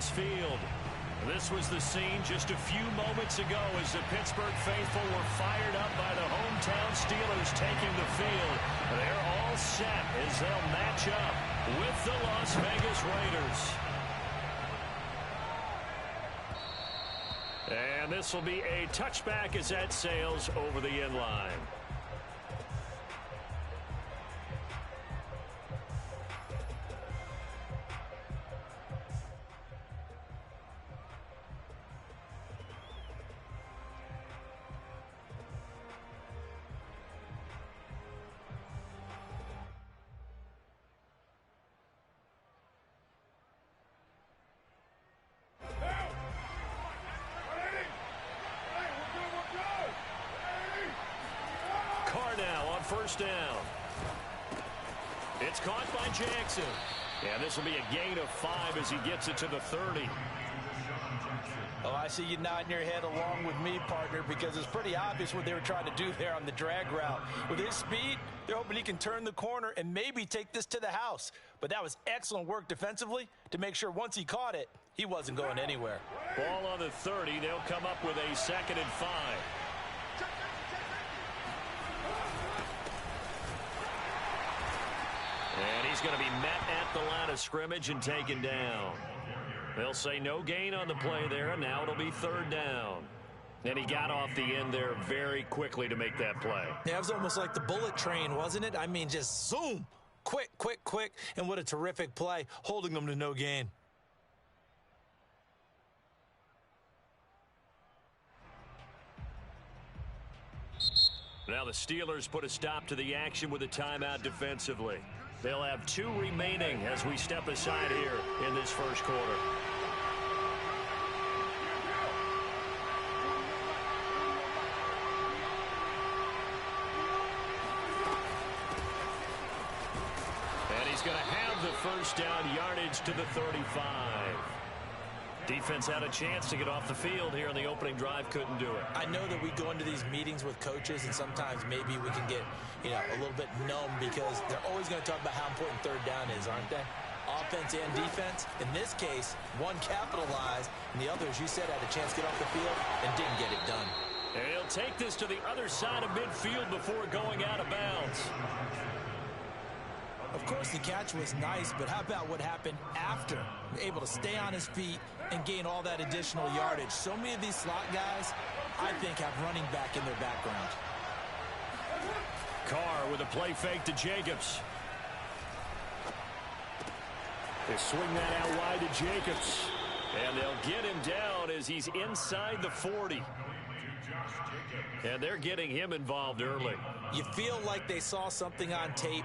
Heinz Field. This was the scene just a few moments ago as the Pittsburgh faithful were fired up by the hometown Steelers taking the field. They're all set as they'll match up with the Las Vegas Raiders. And this will be a touchback as that sails over the end line. First down. It's caught by Jackson. And this will be a gain of 5 as he gets it to the 30. Oh, I see you nodding your head along with me, partner, because it's pretty obvious what they were trying to do there on the drag route. With his speed, they're hoping he can turn the corner and maybe take this to the house. But that was excellent work defensively to make sure once he caught it, he wasn't going anywhere. Ball on the 30. They'll come up with a 2nd and 5. And he's going to be met at the line of scrimmage and taken down. They'll say no gain on the play there, and now it'll be 3rd down. And he got off the end there very quickly to make that play. Yeah, it was almost like the bullet train, wasn't it? I mean, just zoom. Quick, quick, quick. And what a terrific play, holding them to no gain. Now the Steelers put a stop to the action with a timeout defensively. They'll have 2 remaining as we step aside here in this first quarter. And he's going to have the first down yardage to the 35. Defense had a chance to get off the field here in the opening drive, couldn't do it. I know that we go into these meetings with coaches, and sometimes maybe we can get, a little bit numb because they're always going to talk about how important 3rd down is, aren't they? Offense and defense. In this case, one capitalized, and the other, as you said, had a chance to get off the field and didn't get it done. And he'll take this to the other side of midfield before going out of bounds. Of course, the catch was nice, but how about what happened after? Able to stay on his feet and gain all that additional yardage. So many of these slot guys, I think, have running back in their background. Carr with a play fake to Jacobs. They swing that out wide to Jacobs. And they'll get him down as he's inside the 40. And they're getting him involved early. You feel like they saw something on tape,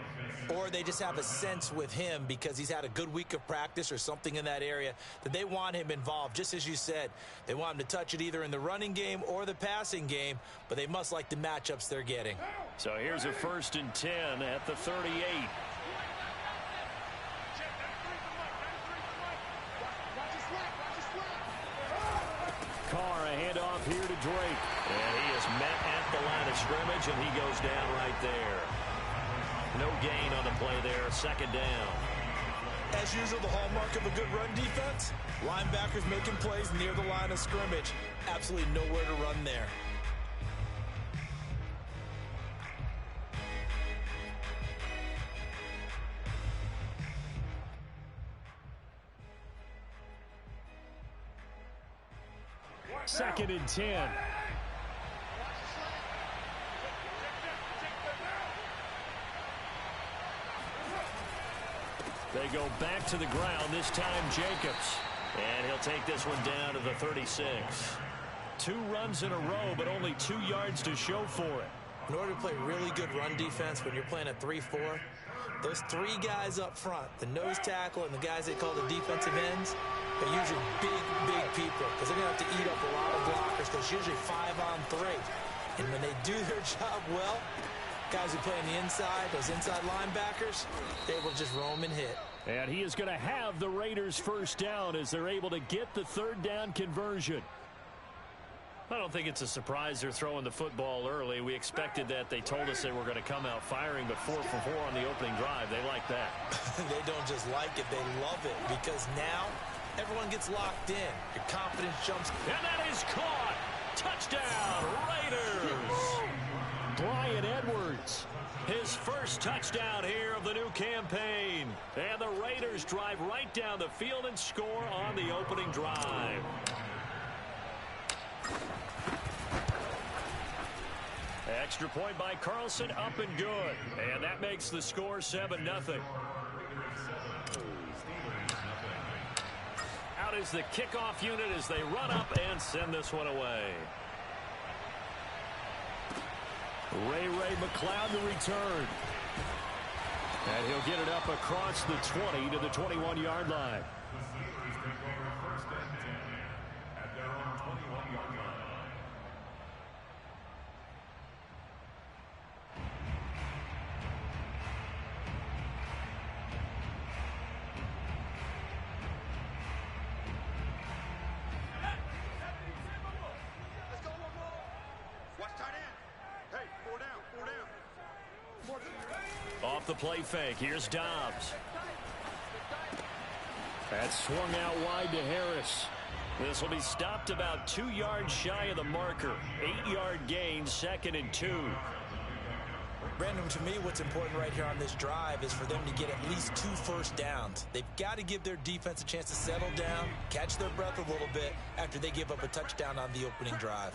or they just have a sense with him because he's had a good week of practice or something in that area that they want him involved. Just as you said, they want him to touch it either in the running game or the passing game, but they must like the matchups they're getting. So here's a 1st and 10 at the 38. Carr, a handoff here to Drake. And he is met at the line of scrimmage, and he goes down right there. No gain on the play there, 2nd down. As usual, the hallmark of a good run defense, linebackers making plays near the line of scrimmage. Absolutely nowhere to run there. Second and 10. They go back to the ground, this time Jacobs. And he'll take this one down to the 36. 2 runs in a row, but only 2 yards to show for it. In order to play really good run defense when you're playing a 3-4, those 3 guys up front, the nose tackle and the guys they call the defensive ends, are usually big people because they're going to have to eat up a lot of blockers because it's usually 5-on-3. And when they do their job well, guys who play on the inside, those inside linebackers, they will just roam and hit. And he is going to have the Raiders first down as they're able to get the 3rd down conversion. I don't think it's a surprise they're throwing the football early. We expected that. They told us they were going to come out firing, but 4 for 4 on the opening drive. They like that. They don't just like it. They love it because now everyone gets locked in. Your confidence jumps. And that is caught. Touchdown, Raiders. Bryan Edwards, his first touchdown here of the new campaign. And the Raiders drive right down the field and score on the opening drive. Extra point by Carlson, up and good. And that makes the score 7-0. Out is the kickoff unit as they run up and send this one away. Ray McLeod to return. And he'll get it up across the 20 to the 21-yard line. Off the play fake. Here's Dobbs. That's swung out wide to Harris. This will be stopped about 2 yards shy of the marker. 8-yard gain, 2nd and 2. Brandon, to me, what's important right here on this drive is for them to get at least 2 first downs. They've got to give their defense a chance to settle down, catch their breath a little bit after they give up a touchdown on the opening drive.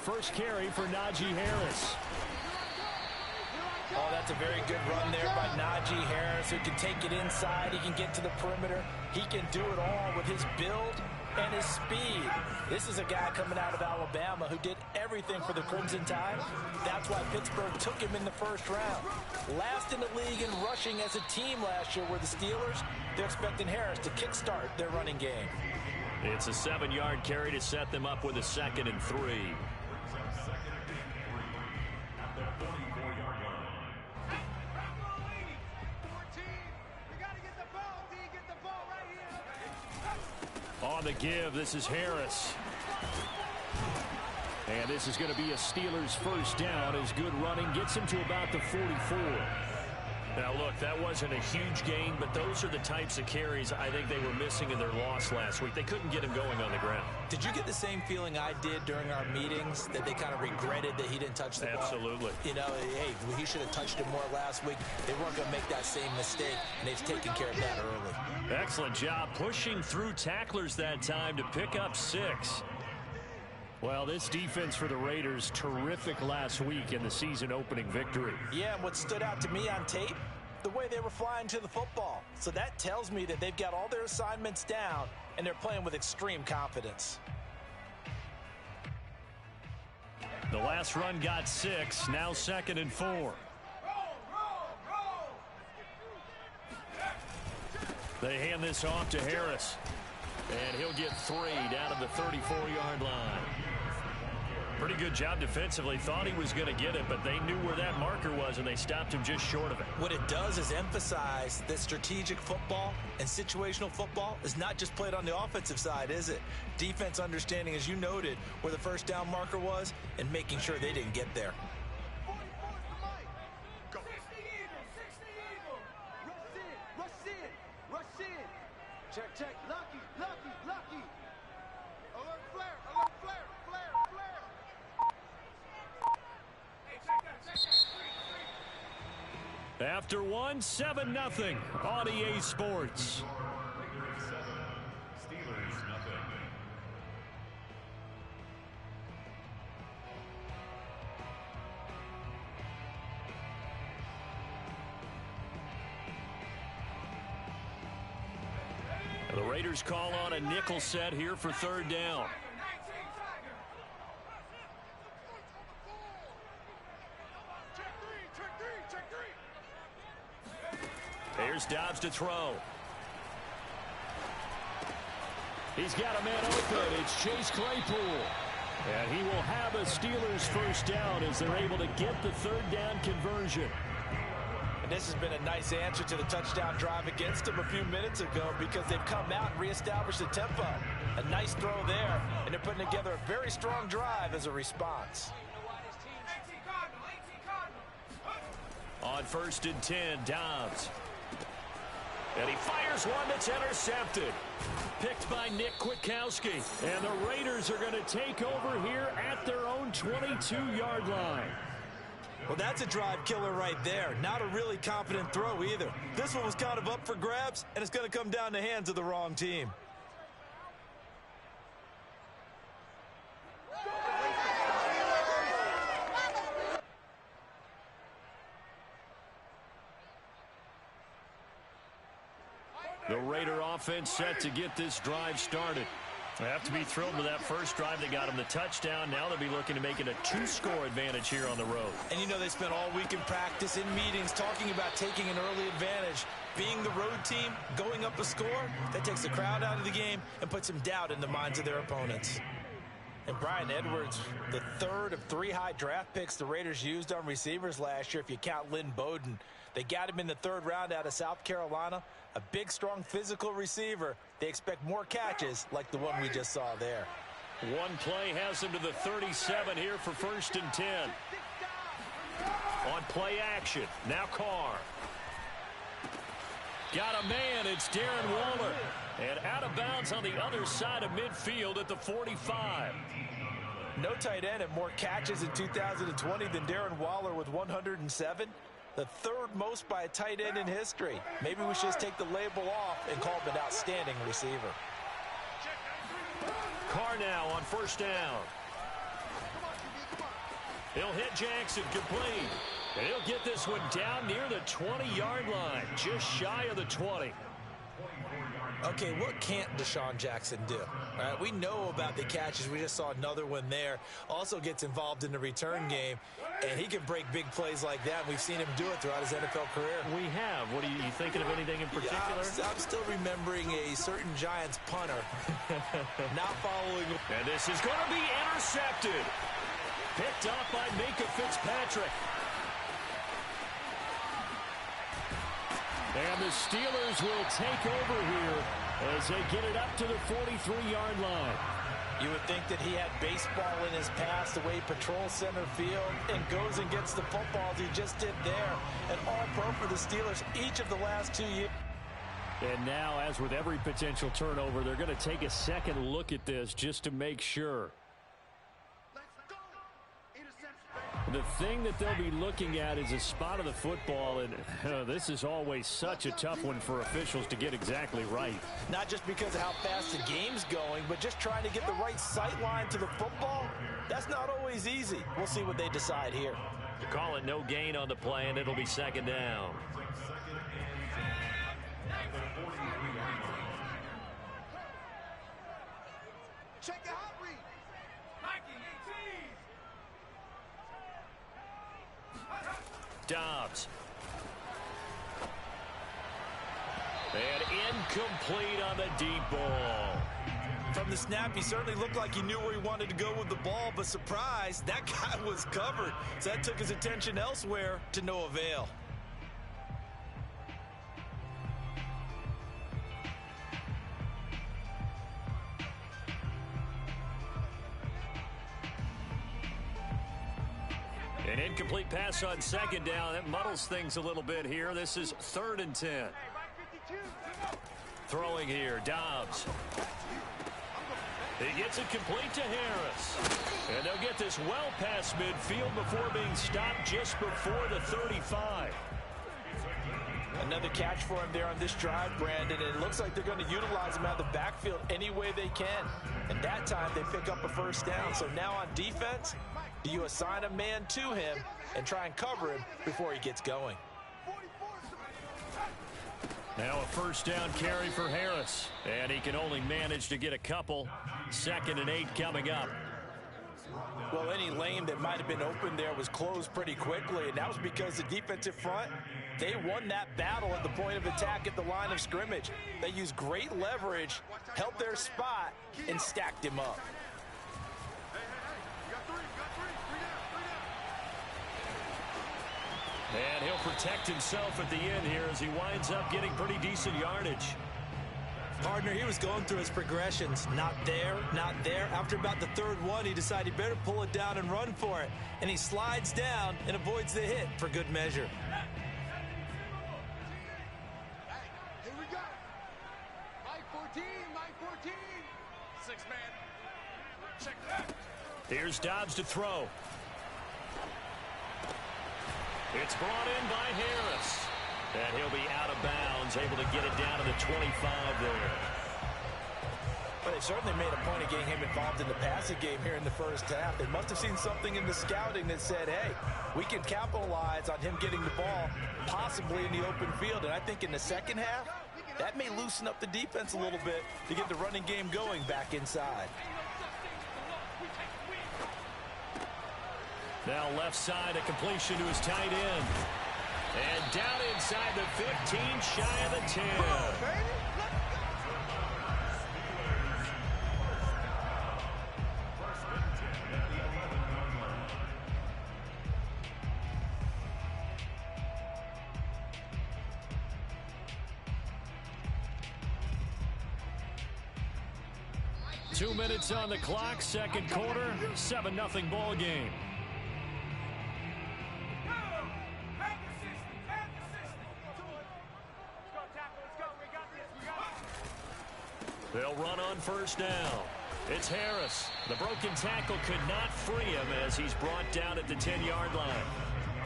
First carry for Najee Harris. Oh, that's a very good run there by Najee Harris, who can take it inside. He can get to the perimeter. He can do it all with his build and his speed. This is a guy coming out of Alabama who did everything for the Crimson Tide. That's why Pittsburgh took him in the first round. Last in the league in rushing as a team last year were the Steelers. They're expecting Harris to kickstart their running game. It's a 7-yard carry to set them up with a 2nd and 3. On the give, this is Harris. And this is going to be a Steelers first down as good running gets him to about the 44. Now, look, that wasn't a huge gain, but those are the types of carries I think they were missing in their loss last week. They couldn't get him going on the ground. Did you get the same feeling I did during our meetings, that they kind of regretted that he didn't touch the ball? Absolutely. You know, hey, he should have touched it more last week. They weren't going to make that same mistake, and they've taken care of that early. Excellent job pushing through tacklers that time to pick up 6. Well, this defense for the Raiders, terrific last week in the season opening victory. Yeah, and what stood out to me on tape, the way they were flying to the football. So that tells me that they've got all their assignments down, and they're playing with extreme confidence. The last run got 6, now 2nd and 4. They hand this off to Harris. And he'll get 3 down to the 34-yard line. Pretty good job defensively. Thought he was going to get it, but they knew where that marker was, and they stopped him just short of it. What it does is emphasize that strategic football and situational football is not just played on the offensive side, is it? Defense understanding, as you noted, where the first down marker was and making sure they didn't get there. Check, lucky. Alert flare. Hey, check that. After one, 7-0 on EA Sports. The Raiders call on a nickel set here for 3rd down. Here's Dobbs to throw. He's got a man open. It's Chase Claypool. And he will have a Steelers first down as they're able to get the 3rd down conversion. And this has been a nice answer to the touchdown drive against them a few minutes ago, because they've come out and reestablished the tempo. A nice throw there, and they're putting together a very strong drive as a response. On 1st and 10, Dobbs. And he fires one that's intercepted. Picked by Nick Kwiatkowski. And the Raiders are going to take over here at their own 22-yard line. Well, that's a drive killer right there. Not a really confident throw either. This one was kind of up for grabs, and it's going to come down the hands of the wrong team. The Raider offense set to get this drive started. They have to be thrilled with that first drive. They got them the touchdown. Now they'll be looking to make it a 2-score advantage here on the road. And you know they spent all week in practice, in meetings, talking about taking an early advantage. Being the road team, going up a score, that takes the crowd out of the game and puts some doubt in the minds of their opponents. And Brian Edwards, the third of 3 high draft picks the Raiders used on receivers last year, if you count Lynn Bowden. They got him in the 3rd round out of South Carolina. A big, strong, physical receiver. They expect more catches like the one we just saw there. One play has him to the 37 here for 1st and 10. On play action, now Carr. Got a man, it's Darren Waller. And out of bounds on the other side of midfield at the 45. No tight end had more catches in 2020 than Darren Waller with 107. The 3rd most by a tight end in history. Maybe we should just take the label off and call him an outstanding receiver. Carr now on 1st down. He'll hit Jackson complete. And he'll get this one down near the 20-yard line, just shy of the 20. Okay, what can't Deshaun Jackson do? All right, we know about the catches. We just saw another one there. Also gets involved in the return game, and he can break big plays like that. We've seen him do it throughout his NFL career. We have. What are you thinking of anything in particular? Yeah, I'm still remembering a certain Giants punter not following. And this is going to be intercepted. Picked up by Minka Fitzpatrick. And the Steelers will take over here as they get it up to the 43-yard line. You would think that he had baseball in his past, the way he patrols center field and goes and gets the footballs he just did there. An all-pro for the Steelers each of the last 2 years. And now, as with every potential turnover, they're going to take a second look at this just to make sure. The thing that they'll be looking at is a spot of the football, and this is always such a tough one for officials to get exactly right. Not just because of how fast the game's going, but just trying to get the right sight line to the football. That's not always easy. We'll see what they decide here. You call it no gain on the play, and it'll be 2nd down. Check the hot read. Dobbs. And incomplete on the deep ball. From the snap, he certainly looked like he knew where he wanted to go with the ball, but surprise, that guy was covered. So that took his attention elsewhere to no avail. An incomplete pass on 2nd down. That muddles things a little bit here. This is 3rd and 10. Throwing here, Dobbs. He gets it complete to Harris. And they'll get this well past midfield before being stopped just before the 35. Another catch for him there on this drive, Brandon, and it looks like they're going to utilize him out of the backfield any way they can. And that time they pick up a 1st down. So now on defense, do you assign a man to him and try and cover him before he gets going? Now a 1st down carry for Harris. And he can only manage to get a couple. 2nd and 8 coming up. Well, any lane that might have been open there was closed pretty quickly, and that was because the defensive front, they won that battle at the point of attack at the line of scrimmage. They used great leverage, held their spot, and stacked him up. And he'll protect himself at the end here as he winds up getting pretty decent yardage. Partner, he was going through his progressions. Not there, not there. After about the 3rd one, he decided he better pull it down and run for it. And he slides down and avoids the hit for good measure. Here we go. Here's Dobbs to throw. It's brought in by Harris. And he'll be out of bounds, able to get it down to the 25 there. Well, they certainly made a point of getting him involved in the passing game here in the first half. They must have seen something in the scouting that said, hey, we can capitalize on him getting the ball possibly in the open field. And I think in the second half, that may loosen up the defense a little bit to get the running game going back inside. Now left side, a completion to his tight end. And down inside the 15, shy of the 10. 2 minutes on the clock, second quarter, 7-0 ball game. They'll run on first down. It's Harris. The broken tackle could not free him as he's brought down at the 10-yard line.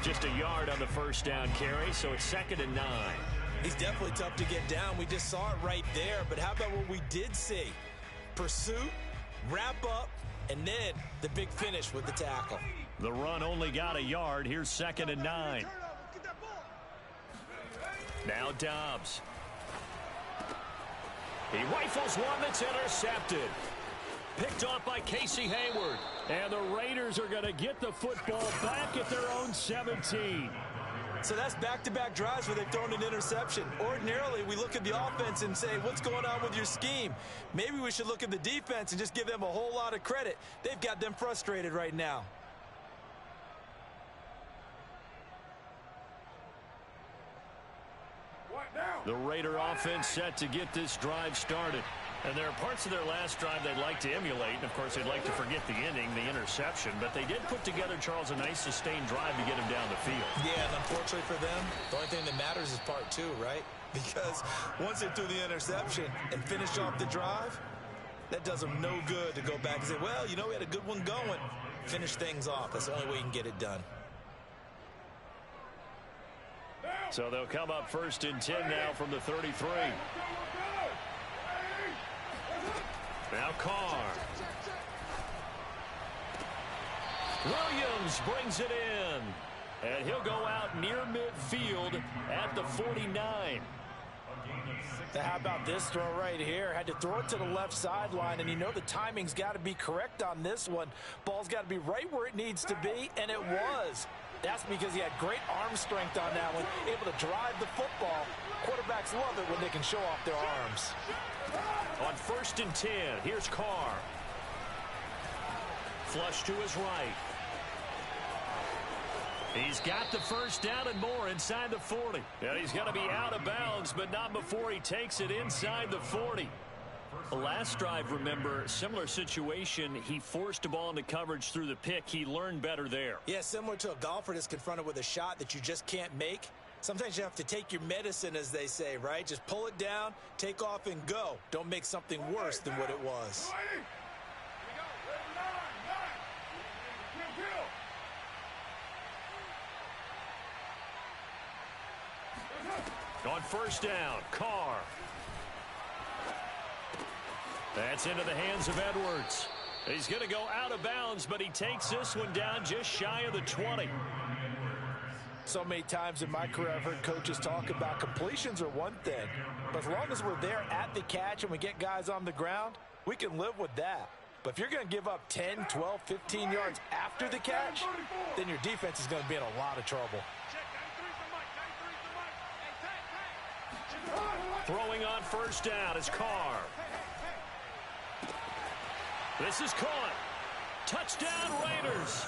Just a yard on the first down carry, so it's 2nd and 9. He's definitely tough to get down. We just saw it right there. But how about what we did see? Pursuit, wrap up, and then the big finish with the tackle. The run only got a yard. Here's 2nd and 9. Now Dobbs. He rifles one that's intercepted. Picked off by Casey Hayward. And the Raiders are going to get the football back at their own 17. So that's back-to-back drives where they've thrown an interception. Ordinarily, we look at the offense and say, what's going on with your scheme? Maybe we should look at the defense and just give them a whole lot of credit. They've got them frustrated right now. The Raider offense set to get this drive started. And there are parts of their last drive they'd like to emulate. And, of course, they'd like to forget the ending, the interception. But they did put together, Charles, a nice sustained drive to get him down the field. Yeah, and unfortunately for them, the only thing that matters is part 2, right? Because once they threw the interception and finished off the drive, that does them no good to go back and say, well, you know, we had a good one going. Finish things off. That's the only way you can get it done. So they'll come up 1st and 10 now from the 33. Now Carr. Williams brings it in. And he'll go out near midfield at the 49. Now, how about this throw right here? Had to throw it to the left sideline, and you know the timing's got to be correct on this one. Ball's got to be right where it needs to be, and it was. That's because he had great arm strength on that one, able to drive the football. Quarterbacks love it when they can show off their arms. On 1st and 10, here's Carr. Flush to his right. He's got the first down and more inside the 40. And he's going to be out of bounds, but not before he takes it inside the 40. The last drive, remember, similar situation. He forced a ball into coverage through the pick. He learned better there. Yeah, similar to a golfer that's confronted with a shot that you just can't make. Sometimes you have to take your medicine, as they say, right? Just pull it down, take off, and go. Don't make something worse than what it was. On first down, Carr. That's into the hands of Edwards. He's going to go out of bounds, but he takes this one down just shy of the 20. So many times in my career, I've heard coaches talk about completions are one thing. But as long as we're there at the catch and we get guys on the ground, we can live with that. But if you're going to give up 10, 12, 15 yards after the catch, then your defense is going to be in a lot of trouble. Throwing on first down is Carr. This is caught. Touchdown, Raiders.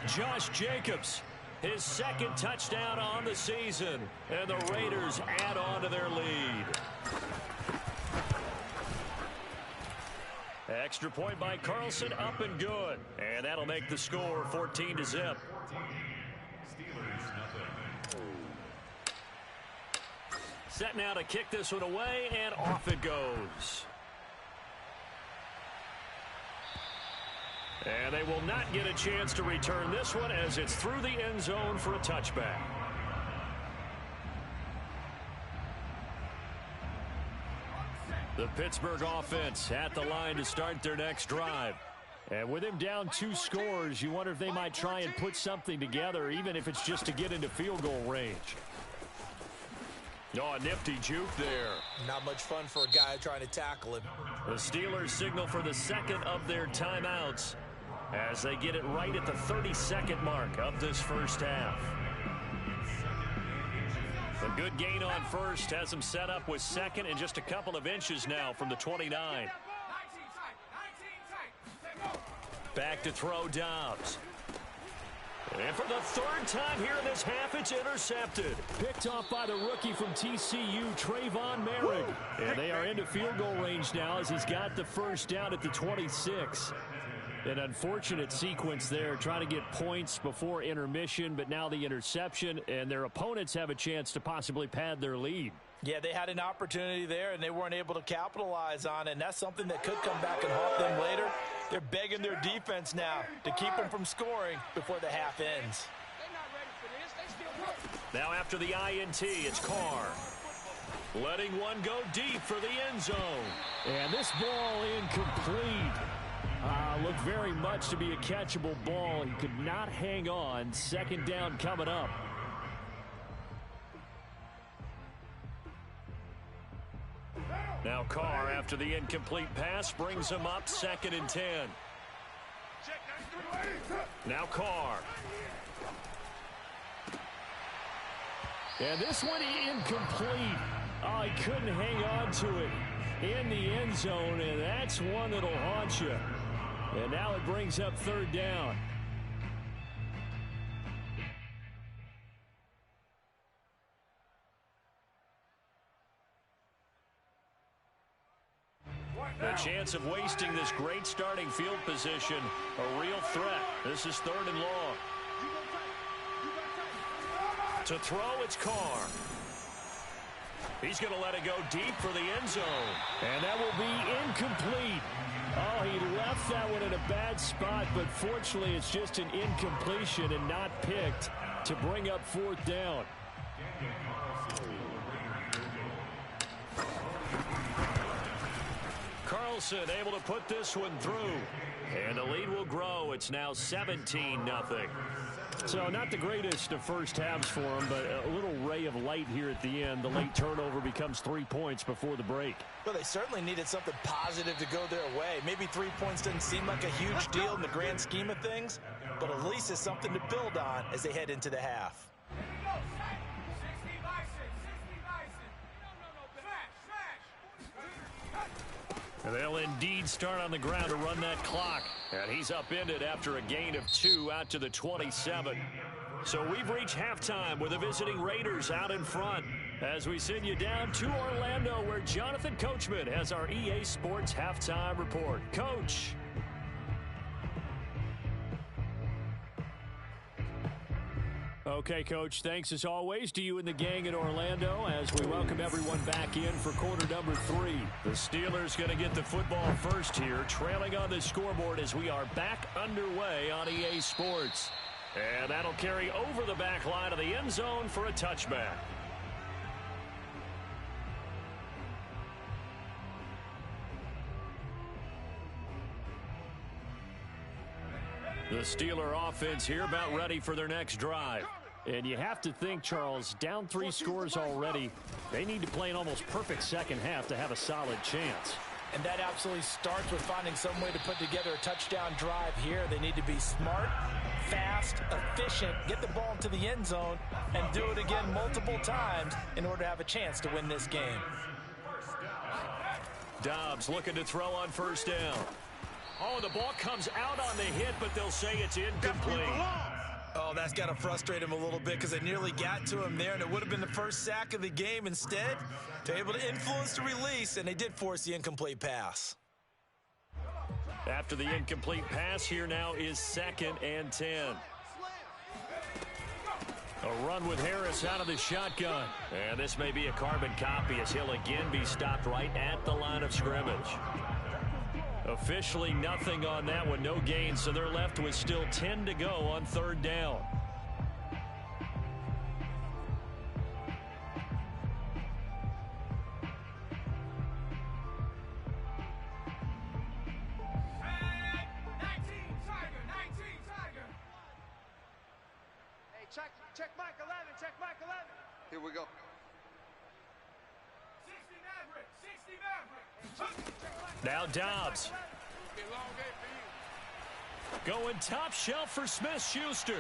Josh Jacobs, his 2nd touchdown on the season. And the Raiders add on to their lead. Extra point by Carlson, up and good. And that'll make the score 14-0. Set now to kick this one away, and off it goes. And they will not get a chance to return this one as it's through the end zone for a touchback. The Pittsburgh offense at the line to start their next drive. And with him down 2 scores, you wonder if they might try and put something together, even if it's just to get into field goal range. Oh, a nifty juke there. Not much fun for a guy trying to tackle him. The Steelers signal for the second of their timeouts as they get it right at the 30-second mark of this first half. A good gain on first has them set up with second and just a couple of inches now from the 29. Back to throw Dobbs. And for the 3rd time here in this half, it's intercepted. Picked off by the rookie from TCU, Trayvon Merrick. And they are into field goal range now as he's got the first down at the 26. An unfortunate sequence there, trying to get points before intermission, but now the interception, and their opponents have a chance to possibly pad their lead. Yeah, they had an opportunity there, and they weren't able to capitalize on it, and that's something that could come back and haunt them later. They're begging their defense now to keep them from scoring before the half ends. Now after the INT, it's Carr. Letting one go deep for the end zone. And this ball incomplete. Looked very much to be a catchable ball. He could not hang on. 2nd down coming up. Now Carr, after the incomplete pass, brings him up 2nd and 10. Now Carr. And this one incomplete. Oh, he couldn't hang on to it in the end zone, and that's one that'll haunt you. And now it brings up 3rd down. The chance of wasting this great starting field position, a real threat. This is 3rd and long. To throw, it's Carr. He's going to let it go deep for the end zone. And that will be incomplete. Oh, he left that one in a bad spot, but fortunately it's just an incompletion and not picked to bring up 4th down. Carlson able to put this one through. And the lead will grow. It's now 17-0. So not the greatest of first halves for him, but a little ray of light here at the end. The late turnover becomes 3 points before the break. Well, they certainly needed something positive to go their way. Maybe 3 points doesn't seem like a huge deal in the grand scheme of things, but at least it's something to build on as they head into the half. And they'll indeed start on the ground to run that clock. And he's upended after a gain of 2 out to the 27. So we've reached halftime with the visiting Raiders out in front as we send you down to Orlando where Jonathan Coachman has our EA Sports Halftime Report. Coach. Okay, Coach, thanks as always to you and the gang in Orlando as we welcome everyone back in for quarter number 3. The Steelers going to get the football first here, trailing on the scoreboard as we are back underway on EA Sports. And that'll carry over the back line of the end zone for a touchback. The Steeler offense here about ready for their next drive. And you have to think, Charles, down 3 scores already. They need to play an almost perfect second half to have a solid chance. And that absolutely starts with finding some way to put together a touchdown drive here. They need to be smart, fast, efficient, get the ball into the end zone, and do it again multiple times in order to have a chance to win this game. Dobbs looking to throw on first down. Oh, the ball comes out on the hit, but they'll say it's incomplete. Oh, that's got to frustrate him a little bit because they nearly got to him there, and it would have been the first sack of the game. Instead, they're able to influence the release, and they did force the incomplete pass. After the incomplete pass, here now is 2nd and 10. A run with Harris out of the shotgun. And this may be a carbon copy as he'll again be stopped right at the line of scrimmage. Officially nothing on that one, no gain, so they're left with still 10 to go on third down. Check Mike 11, check Mike 11. Here we go. 60 Maverick. Now Dobbs. Going top shelf for Smith-Schuster.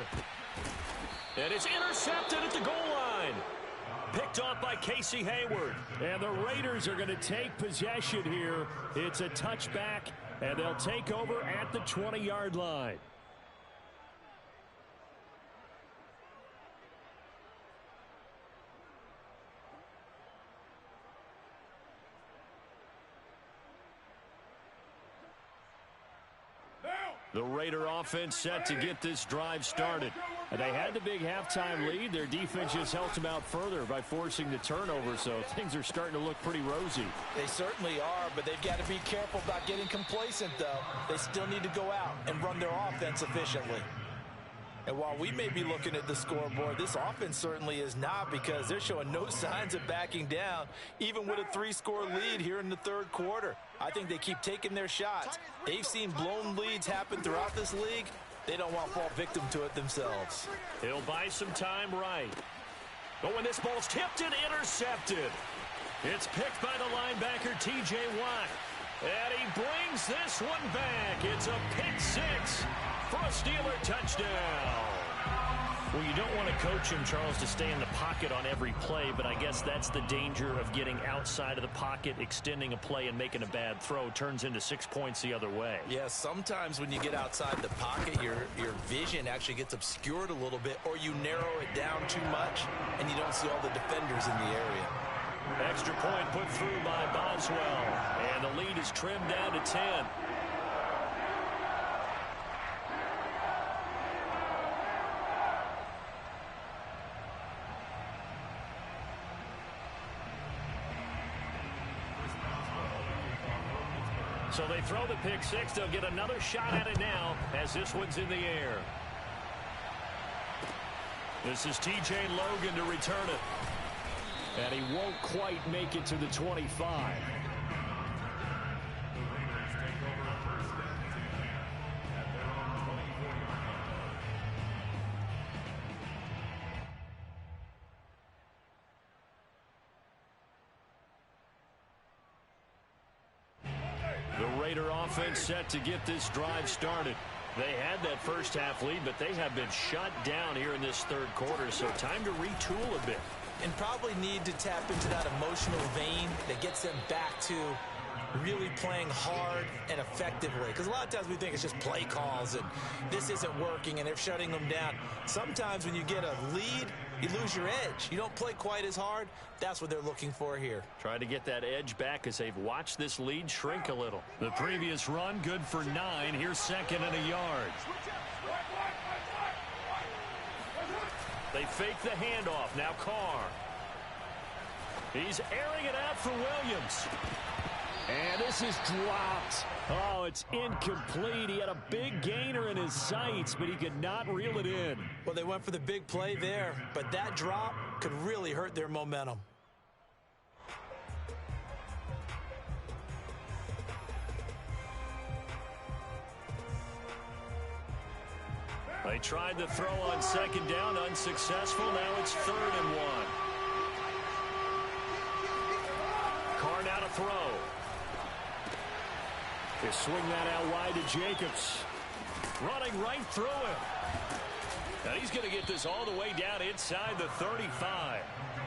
And it's intercepted at the goal line. Picked off by Casey Hayward. And the Raiders are going to take possession here. It's a touchback, and they'll take over at the 20-yard line. The Raider offense set to get this drive started. And they had the big halftime lead. Their defense just helped them out further by forcing the turnover, so things are starting to look pretty rosy. They certainly are, but they've got to be careful about getting complacent, though. They still need to go out and run their offense efficiently. And while we may be looking at the scoreboard, this offense certainly is not, because they're showing no signs of backing down, even with a 3-score lead here in the third quarter. I think they keep taking their shots. They've seen blown leads happen throughout this league. They don't want to fall victim to it themselves. He'll buy some time right. But when this ball's tipped and intercepted, it's picked by the linebacker, T.J. Watt. And he brings this one back. It's a pick six for a Steeler touchdown. Well, you don't want to coach him, Charles, to stay in the pocket on every play, but I guess that's the danger of getting outside of the pocket, extending a play, and making a bad throw. Turns into 6 points the other way. Yeah, sometimes when you get outside the pocket, your vision actually gets obscured a little bit, or you narrow it down too much, and you don't see all the defenders in the area. Extra point put through by Boswell, and the lead is trimmed down to 10. So they throw the pick six. They'll get another shot at it now as this one's in the air. This is T.J. Logan to return it. And he won't quite make it to the 25. The Raider offense set to get this drive started. They had that first half lead, but they have been shut down here in this third quarter, so time to retool a bit. And probably need to tap into that emotional vein that gets them back to really playing hard and effectively. Because a lot of times we think it's just play calls and this isn't working and they're shutting them down. Sometimes when you get a lead, you lose your edge. You don't play quite as hard. That's what they're looking for here. Trying to get that edge back as they've watched this lead shrink a little. The previous run, good for 9. Here's second and a yard. They fake the handoff. Now Carr. He's airing it out for Williams. And this is dropped. Oh, it's incomplete. He had a big gainer in his sights, but he could not reel it in. Well, they went for the big play there, but that drop could really hurt their momentum. They tried the throw on second down, unsuccessful. Now it's 3rd and 1. Carr now to throw. They swing that out wide to Jacobs. Running right through him. And he's going to get this all the way down inside the 35.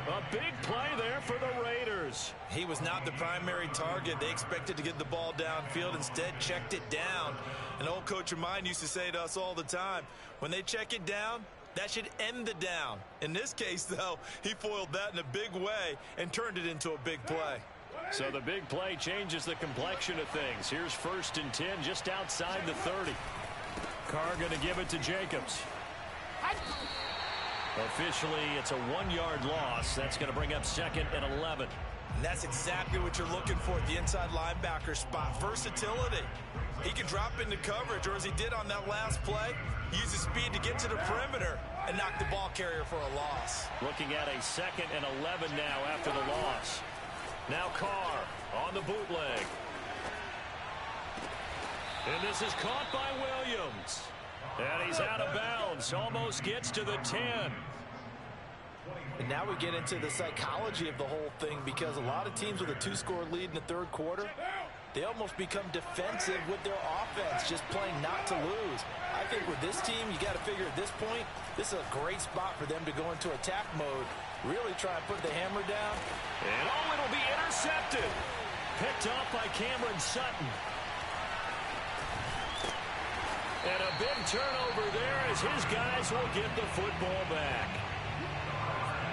A big play there for the Raiders. He was not the primary target. They expected to get the ball downfield. Instead, checked it down. An old coach of mine used to say to us all the time, when they check it down, that should end the down. In this case, though, he foiled that in a big way and turned it into a big play. So the big play changes the complexion of things. Here's 1st and 10 just outside the 30. Carr going to give it to Jacobs. Officially, it's a 1-yard loss. That's going to bring up 2nd and 11. And that's exactly what you're looking for at the inside linebacker spot. Versatility. He can drop into coverage, or as he did on that last play, use his speed to get to the perimeter and knock the ball carrier for a loss. Looking at a 2nd and 11 now after the loss. Now Carr on the bootleg. And this is caught by Williams. And he's out of bounds. Almost gets to the 10. And now we get into the psychology of the whole thing, because a lot of teams with a 2-score lead in the third quarter, they almost become defensive with their offense, just playing not to lose. I think with this team, you got to figure at this point, this is a great spot for them to go into attack mode, really try and put the hammer down. And it'll be intercepted. Picked off by Cameron Sutton. And a big turnover there as his guys will get the football back.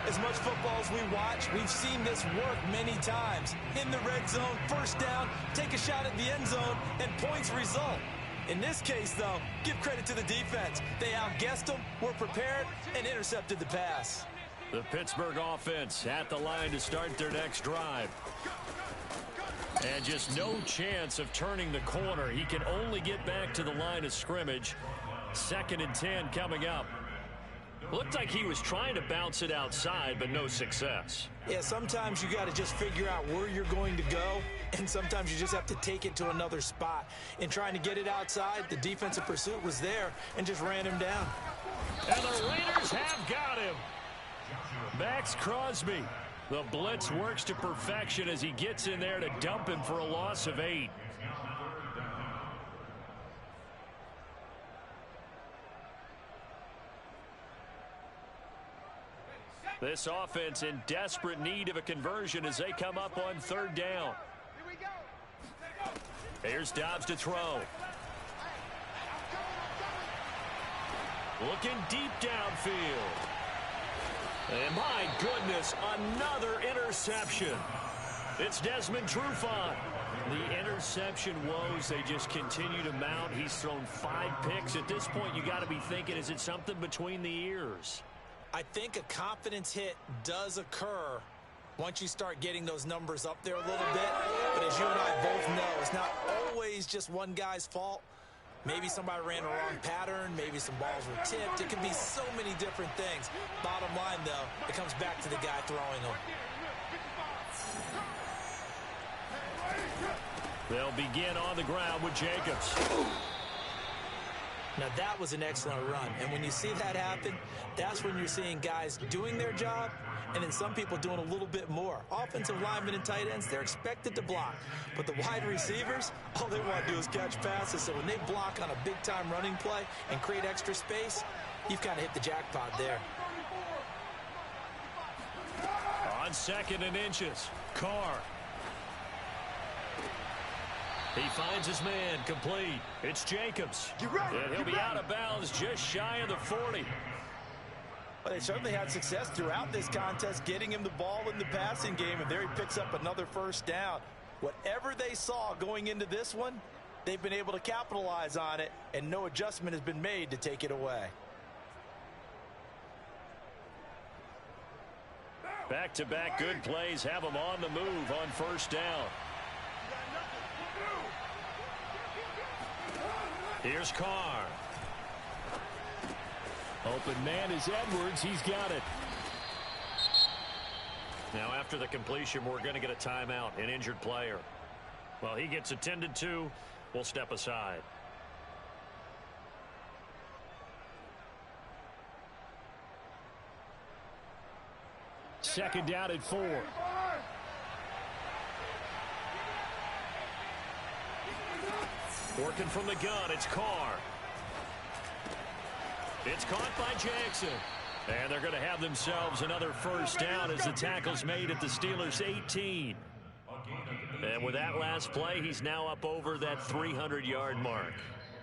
As much football as we watch, we've seen this work many times. In the red zone, first down, take a shot at the end zone, and points result. In this case, though, give credit to the defense. They outguessed them, were prepared, and intercepted the pass. The Pittsburgh offense at the line to start their next drive. And just no chance of turning the corner. He can only get back to the line of scrimmage. 2nd and 10 coming up. Looked like he was trying to bounce it outside, but no success. Yeah, sometimes you got to just figure out where you're going to go, and sometimes you just have to take it to another spot. In trying to get it outside, the defensive pursuit was there and just ran him down. And the Raiders have got him. Max Crosby. The blitz works to perfection as he gets in there to dump him for a loss of 8. This offense in desperate need of a conversion as they come up on 3rd down. Here's Dobbs to throw. Looking deep downfield. And my goodness, another interception. It's Desmond Trufant. The interception woes, they just continue to mount. He's thrown 5 picks. At this point, you got to be thinking, is it something between the ears? I think a confidence hit does occur once you start getting those numbers up there a little bit. But as you and I both know, it's not always just one guy's fault. Maybe somebody ran the wrong pattern. Maybe some balls were tipped. It can be so many different things. Bottom line, though, it comes back to the guy throwing them. They'll begin on the ground with Jacobs. Now, that was an excellent run. And when you see that happen, that's when you're seeing guys doing their job and then some people doing a little bit more. Offensive linemen and tight ends, they're expected to block. But the wide receivers, all they want to do is catch passes. So when they block on a big-time running play and create extra space, you've kind of hit the jackpot there. On 2nd and inches, Carr. He finds his man complete. It's Jacobs. And he'll be out of bounds just shy of the 40. Well, they certainly had success throughout this contest getting him the ball in the passing game, and there he picks up another first down. Whatever they saw going into this one, they've been able to capitalize on it, and no adjustment has been made to take it away. Back-to-back good plays have him on the move on 1st down. Here's Carr. Open man is Edwards. He's got it. Now, after the completion, we're going to get a timeout, an injured player. Well, he gets attended to. We'll step aside. Second down at 4. Working from the gun, it's Carr. It's caught by Jackson. And they're going to have themselves another first down as the tackle's made at the Steelers' 18. And with that last play, he's now up over that 300-yard mark.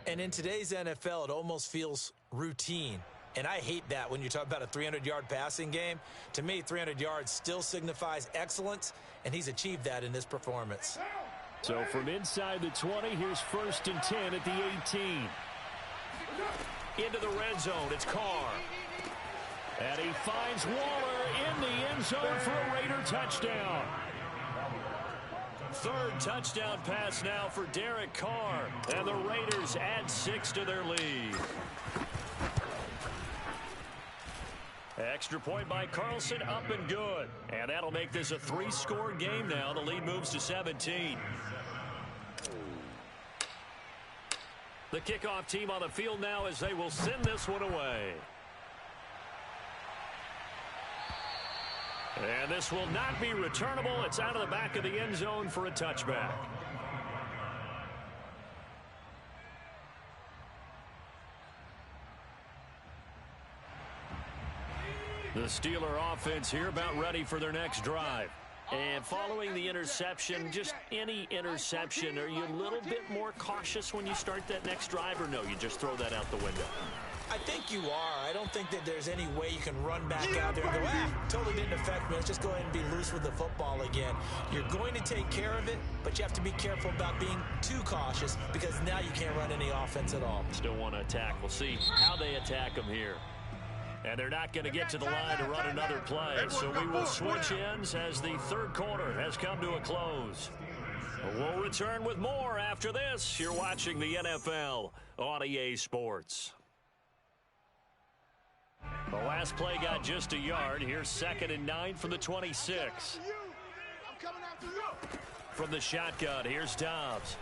And in today's NFL, it almost feels routine. And I hate that when you talk about a 300-yard passing game. To me, 300 yards still signifies excellence, and he's achieved that in this performance. So from inside the 20, here's 1st and 10 at the 18. Into the red zone, it's Carr. And he finds Waller in the end zone for a Raider touchdown. third touchdown pass now for Derek Carr. And the Raiders add 6 to their lead. Extra point by Carlson, up and good. And that'll make this a 3-score game now. The lead moves to 17. The kickoff team on the field now as they will send this one away. And this will not be returnable. It's out of the back of the end zone for a touchback. The Steeler offense here about ready for their next drive. And following the interception, just any interception, are you a little bit more cautious when you start that next drive, or no, you just throw that out the window? I think you are. I don't think that there's any way you can run back out there and go, totally didn't affect me. Let's just go ahead and be loose with the football again. You're going to take care of it, but you have to be careful about being too cautious because now you can't run any offense at all. Still want to attack. We'll see how they attack them here. And they're not going to get to the line to run another play, so we will switch ends as the third quarter has come to a close. We'll return with more after this. You're watching the NFL on EA Sports. The last play got just a yard. Here's 2nd and 9 from the 26. From the shotgun, here's Dobbs.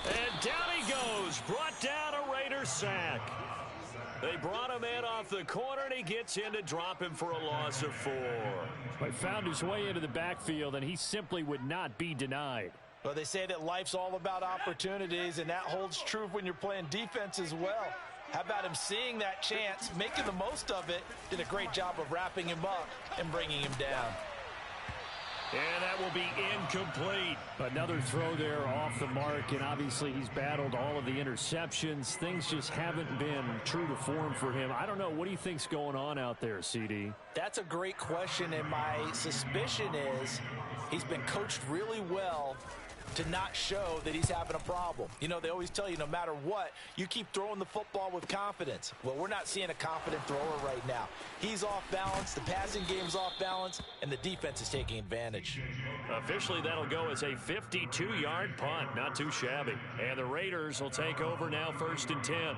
And down he goes. Brought down a Raider sack. They brought him in off the corner, and he gets in to drop him for a loss of 4. But found his way into the backfield, and he simply would not be denied. Well, they say that life's all about opportunities, and that holds true when you're playing defense as well. How about him seeing that chance, making the most of it, did a great job of wrapping him up and bringing him down. And that will be incomplete. Another throw there off the mark, and obviously he's battled all of the interceptions. Things just haven't been true to form for him. I don't know. What do you think's going on out there, CD? That's a great question, and my suspicion is he's been coached really well to not show that he's having a problem. You know, they always tell you no matter what, you keep throwing the football with confidence. Well, we're not seeing a confident thrower right now. He's off balance, the passing game's off balance, and the defense is taking advantage. Officially, that'll go as a 52-yard punt. Not too shabby. And the Raiders will take over now 1st and 10.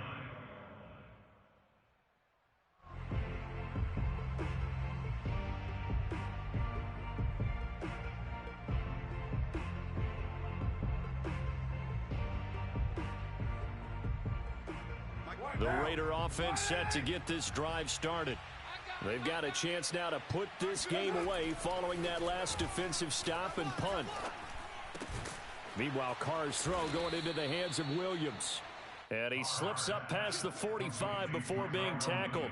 The Raider offense set to get this drive started. They've got a chance now to put this game away following that last defensive stop and punt. Meanwhile, Carr's throw going into the hands of Williams. And he slips up past the 45 before being tackled.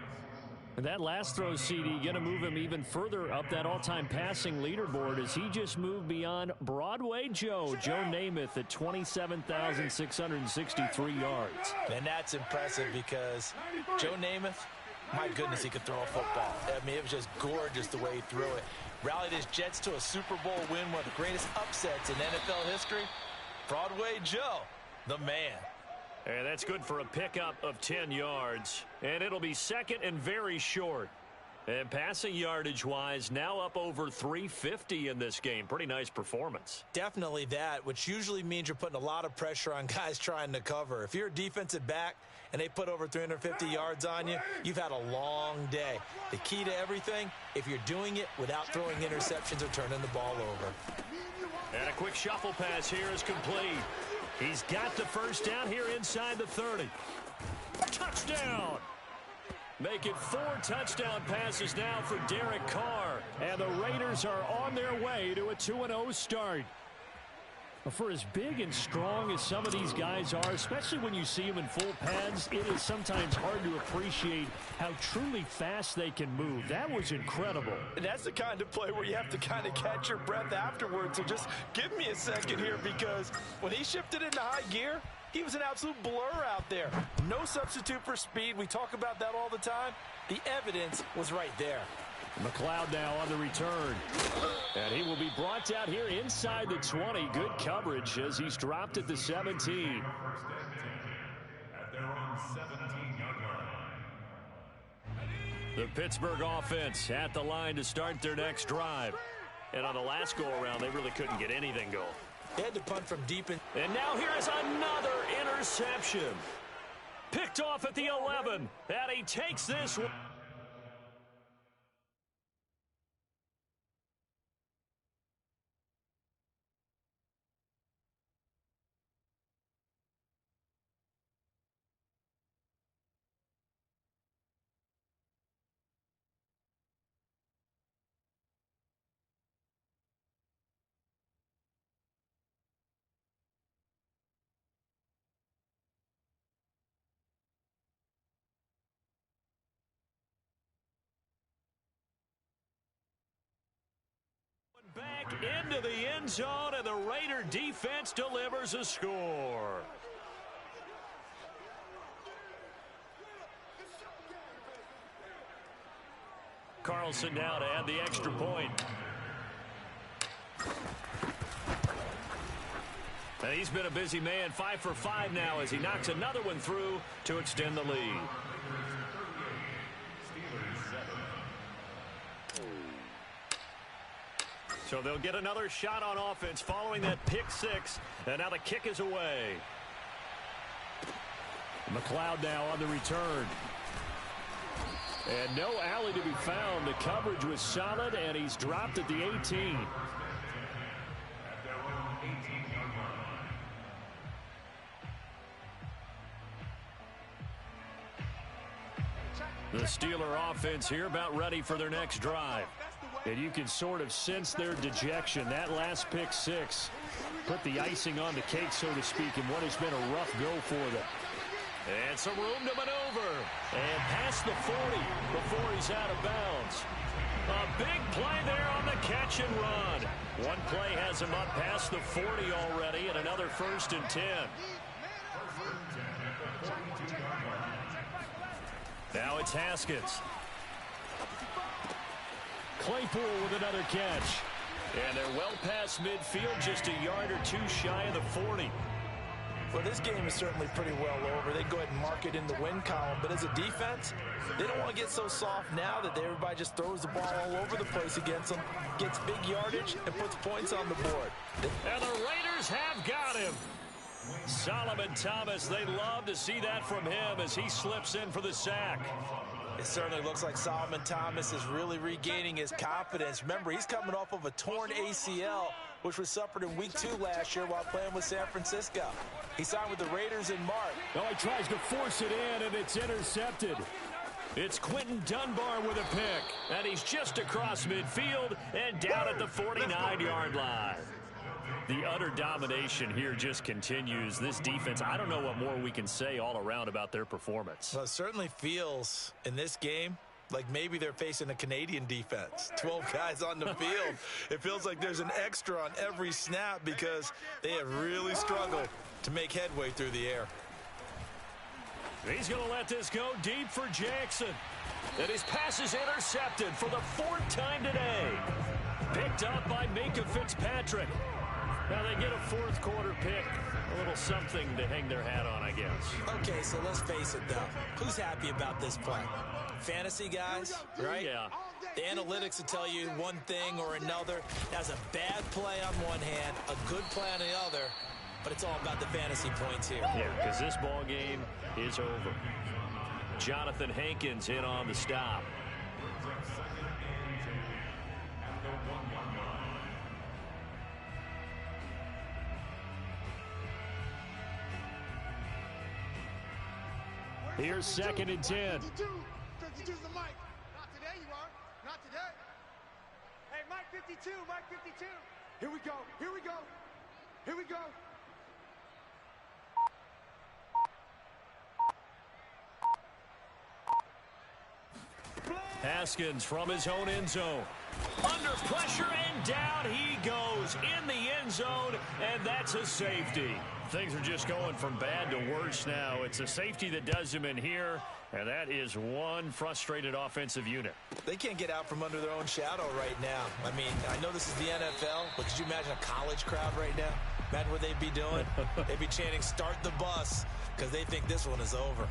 And that last throw, CD, going to move him even further up that all-time passing leaderboard as he just moved beyond Broadway Joe Namath at 27,663 yards. And that's impressive because Joe Namath, my goodness, he could throw a football. I mean, it was just gorgeous the way he threw it. Rallied his Jets to a Super Bowl win, one of the greatest upsets in NFL history. Broadway Joe, the man. And that's good for a pickup of 10 yards. And it'll be 2nd and very short. And passing yardage-wise, now up over 350 in this game. Pretty nice performance. Definitely that, which usually means you're putting a lot of pressure on guys trying to cover. If you're a defensive back and they put over 350 yards on you, you've had a long day. The key to everything, if you're doing it without throwing interceptions or turning the ball over. And a quick shuffle pass here is complete. He's got the first down here inside the 30. Touchdown! Make it 4 touchdown passes now for Derek Carr. And the Raiders are on their way to a 2-0 start. For as big and strong as some of these guys are, especially when you see them in full pads, it is sometimes hard to appreciate how truly fast they can move. That was incredible. And that's the kind of play where you have to kind of catch your breath afterwards. So just give me a second here, because when he shifted into high gear, he was an absolute blur out there. No substitute for speed. We talk about that all the time. The evidence was right there. McLeod now on the return. And he will be brought down here inside the 20. Good coverage as he's dropped at the 17. The Pittsburgh offense at the line to start their next drive. And on the last go-around, they really couldn't get anything going. They had to punt from deep in. And now here is another interception. Picked off at the 11. And he takes this one. Back into the end zone, and the Raider defense delivers a score. Carlson now to add the extra point. And he's been a busy man, 5 for 5 now as he knocks another one through to extend the lead. So they'll get another shot on offense following that pick six. And now the kick is away. McLeod now on the return. And no alley to be found. The coverage was solid, and he's dropped at the 18. The Steeler offense here about ready for their next drive. And you can sort of sense their dejection. That last pick six put the icing on the cake, so to speak, in what has been a rough go for them. And some room to maneuver. And past the 40 before he's out of bounds. A big play there on the catch and run. One play has him up past the 40 already, and another 1st and 10. Now it's Haskins. Claypool with another catch. And they're well past midfield, just a yard or two shy of the 40. Well, this game is certainly pretty well over. They go ahead and mark it in the win column. But as a defense, they don't want to get so soft now that everybody just throws the ball all over the place against them, gets big yardage, and puts points on the board. And the Raiders have got him. Solomon Thomas, they love to see that from him as he slips in for the sack. It certainly looks like Solomon Thomas is really regaining his confidence. Remember, he's coming off of a torn ACL, which was suffered in week 2 last year while playing with San Francisco. He signed with the Raiders in March. Oh, he tries to force it in, and it's intercepted. It's Quentin Dunbar with a pick, and he's just across midfield and down at the 49-yard line. The utter domination here just continues. This defense, I don't know what more we can say all around about their performance. Well, it certainly feels in this game like maybe they're facing a Canadian defense. 12 guys on the field. It feels like there's an extra on every snap because they have really struggled to make headway through the air. He's going to let this go deep for Jackson. And his pass is intercepted for the 4th time today. Picked up by Minka Fitzpatrick. Now they get a 4th quarter pick. A little something to hang their hat on, I guess. Okay, so let's face it, though. Who's happy about this play? Fantasy guys, right? Yeah. The analytics will tell you one thing or another. That's a bad play on one hand, a good play on the other, but it's all about the fantasy points here. Yeah, because this ball game is over. Jonathan Hankins in on the stop. Here's 2nd and 10. 52's the mic. Not today, you are. Not today. Hey, Mike 52, Mike 52. Here we go, here we go, here we go. Haskins from his own end zone. Under pressure, and down he goes in the end zone, and that's a safety. Things are just going from bad to worse now. It's a safety that does him in here, and that is one frustrated offensive unit. They can't get out from under their own shadow right now. I mean, I know this is the NFL, but could you imagine a college crowd right now? Imagine what they'd be doing. They'd be chanting, "Start the bus," because they think this one is over.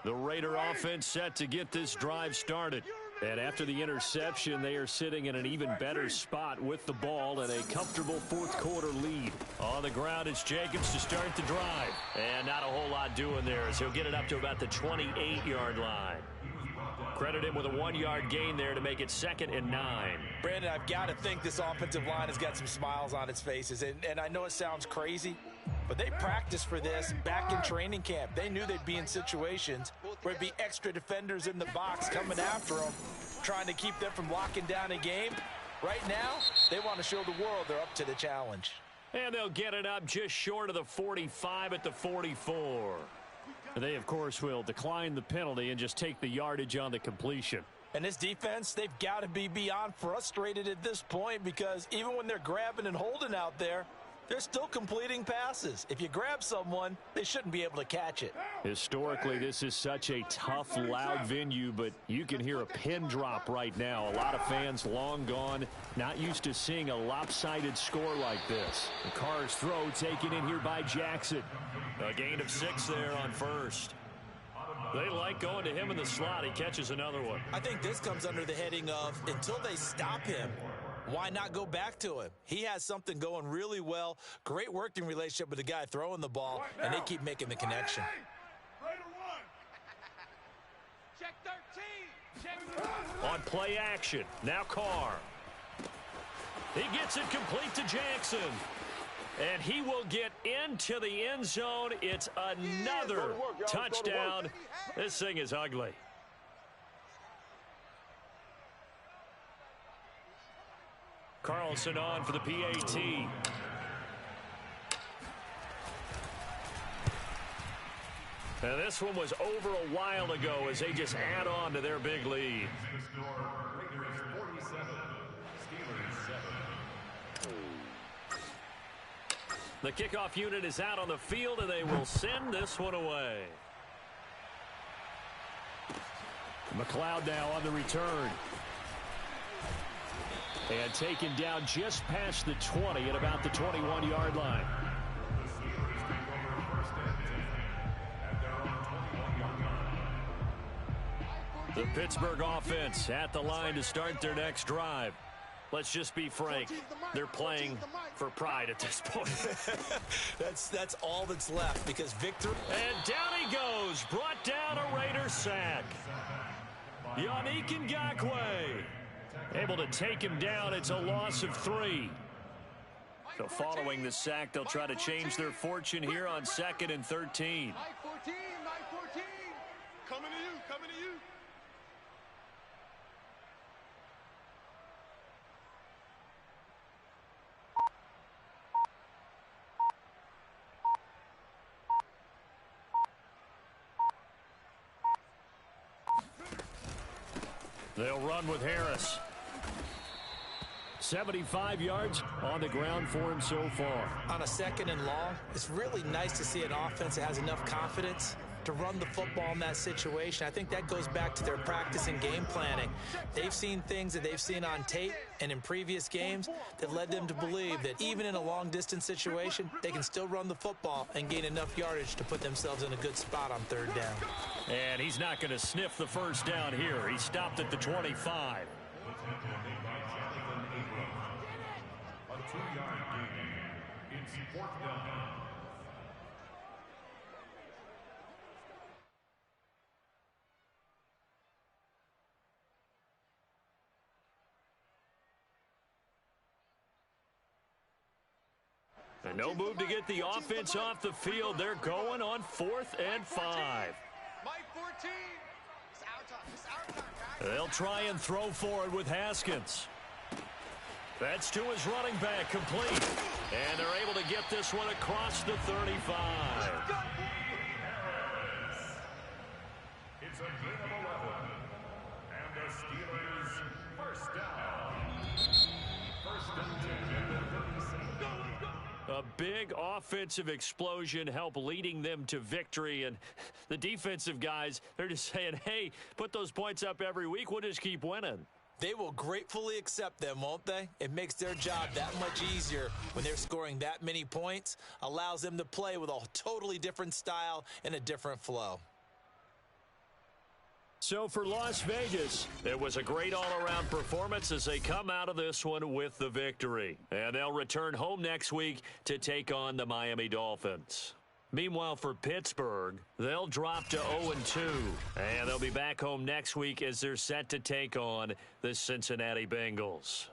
The Raider offense set to get this drive started. And after the interception, they are sitting in an even better spot with the ball and a comfortable fourth quarter lead. On the ground, it's Jacobs to start the drive. And not a whole lot doing there as he'll get it up to about the 28-yard line. Credit him with a 1-yard gain there to make it 2nd and 9. Brandon, I've got to think this offensive line has got some smiles on its faces. And I know it sounds crazy, but they practiced for this back in training camp. They knew they'd be in situations where it'd be extra defenders in the box coming after them, trying to keep them from locking down a game. Right now, they want to show the world they're up to the challenge. And they'll get it up just short of the 45 at the 44. They, of course, will decline the penalty and just take the yardage on the completion. And this defense, they've got to be beyond frustrated at this point because even when they're grabbing and holding out there, they're still completing passes. If you grab someone, they shouldn't be able to catch it. Historically, this is such a tough, loud venue, but you can hear a pin drop right now. A lot of fans long gone, not used to seeing a lopsided score like this. The Carr's throw taken in here by Jackson. A gain of 6 there on first. They like going to him in the slot. He catches another one. I think this comes under the heading of until they stop him, why not go back to him? He has something going really well. Great working relationship with the guy throwing the ball, and they keep making the connection. Check 13. Check 13. On play action, now Carr. He gets it complete to Jackson. And he will get into the end zone. It's another touchdown. This thing is ugly. Carlson on for the PAT. Now this one was over a while ago as they just add on to their big lead. The kickoff unit is out on the field, and they will send this one away. McLeod now on the return. And taken down just past the 20 at about the 21-yard line. The Pittsburgh offense at the line to start their next drive. Let's just be frank, they're playing for pride at this point. That's all that's left because victory. And down he goes, brought down a Raider sack. Yannick Ngakoue able to take him down. It's a loss of 3. So following the sack, they'll try to change their fortune here on 2nd and 13. 9-14. Coming to you. Coming to you. They'll run with Harris. 75 yards on the ground for him so far. On a 2nd and long, it's really nice to see an offense that has enough confidence to run the football in that situation. I think that goes back to their practice and game planning. They've seen things that they've seen on tape and in previous games that led them to believe that even in a long-distance situation, they can still run the football and gain enough yardage to put themselves in a good spot on 3rd down. And he's not going to sniff the first down here. He stopped at the 25. A 2-yard gain. It's 4th down. And no move to get the offense off the field. They're going on 4th and 5. Mike 14. It's our time. It's our time, guys. They'll try and throw forward with Haskins. That's to his running back, complete. And they're able to get this one across the 35. It's a gain of 11. And the Steelers first down. First and 10 at the 37. A big offensive explosion helped leading them to victory. And the defensive guys, they're just saying, hey, put those points up every week. We'll just keep winning. They will gratefully accept them, won't they? It makes their job that much easier when they're scoring that many points, allows them to play with a totally different style and a different flow. So for Las Vegas, it was a great all-around performance as they come out of this one with the victory. And they'll return home next week to take on the Miami Dolphins. Meanwhile, for Pittsburgh, they'll drop to 0-2. And they'll be back home next week as they're set to take on the Cincinnati Bengals.